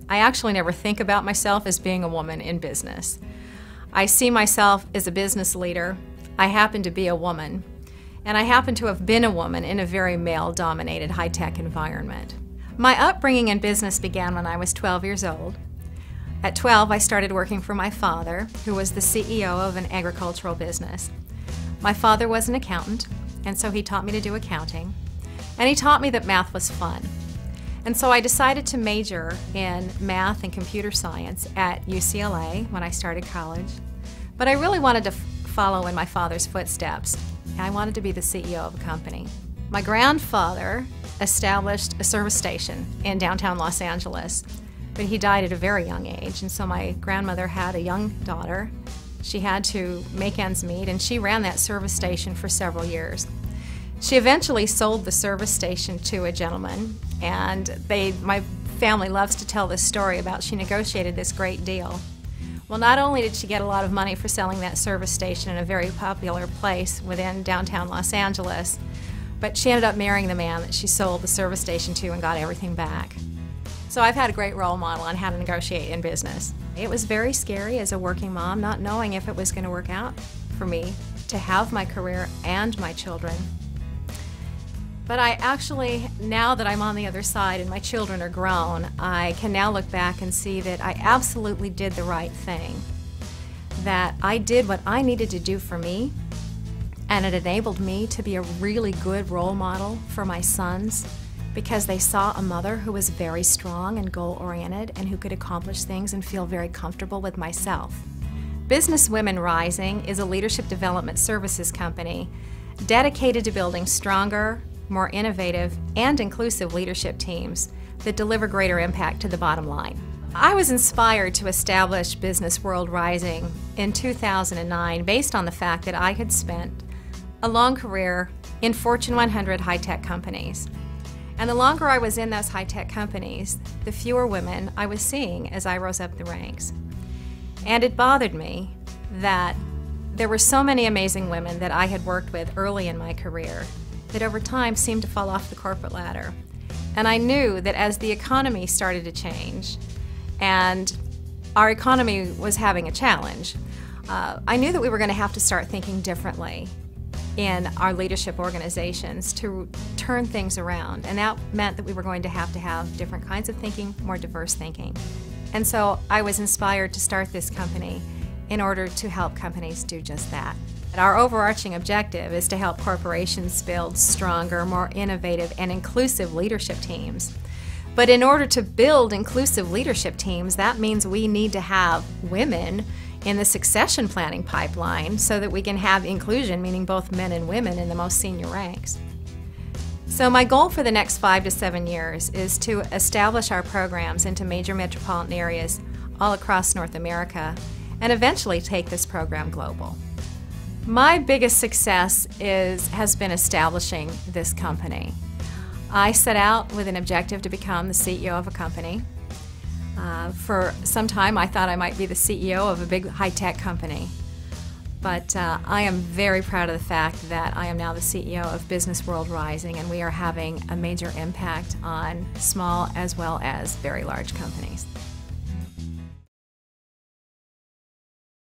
I actually never think about myself as being a woman in business. I see myself as a business leader. I happen to be a woman, and I happen to have been a woman in a very male-dominated high-tech environment. My upbringing in business began when I was 12 years old. At 12, I started working for my father, who was the CEO of an agricultural business. My father was an accountant, and so he taught me to do accounting, and he taught me that math was fun. And so I decided to major in math and computer science at UCLA when I started college. But I really wanted to follow in my father's footsteps. I wanted to be the CEO of a company. My grandfather established a service station in downtown Los Angeles, but he died at a very young age, and so my grandmother had a young daughter. She had to make ends meet, and she ran that service station for several years. She eventually sold the service station to a gentleman, and my family loves to tell this story about she negotiated this great deal. Well, not only did she get a lot of money for selling that service station in a very popular place within downtown Los Angeles, but she ended up marrying the man that she sold the service station to and got everything back. So I've had a great role model on how to negotiate in business. It was very scary as a working mom, not knowing if it was going to work out for me to have my career and my children. But I actually, now that I'm on the other side and my children are grown, I can now look back and see that I absolutely did the right thing. That I did what I needed to do for me, and it enabled me to be a really good role model for my sons because they saw a mother who was very strong and goal-oriented and who could accomplish things and feel very comfortable with myself. Business Women Rising is a leadership development services company dedicated to building stronger, more innovative, and inclusive leadership teams that deliver greater impact to the bottom line. I was inspired to establish Business World Rising in 2009 based on the fact that I had spent a long career in Fortune 100 high-tech companies. And the longer I was in those high-tech companies, the fewer women I was seeing as I rose up the ranks. And it bothered me that there were so many amazing women that I had worked with early in my career that over time seemed to fall off the corporate ladder. And I knew that as the economy started to change and our economy was having a challenge, I knew that we were going to have to start thinking differently in our leadership organizations to turn things around. And that meant that we were going to have different kinds of thinking, more diverse thinking. And so I was inspired to start this company in order to help companies do just that. Our overarching objective is to help corporations build stronger, more innovative, and inclusive leadership teams. But in order to build inclusive leadership teams, that means we need to have women in the succession planning pipeline so that we can have inclusion, meaning both men and women in the most senior ranks. So my goal for the next 5 to 7 years is to establish our programs into major metropolitan areas all across North America and eventually take this program global. My biggest success has been establishing this company. I set out with an objective to become the CEO of a company. For some time I thought I might be the CEO of a big high-tech company. But I am very proud of the fact that I am now the CEO of Business World Rising, and we are having a major impact on small as well as very large companies.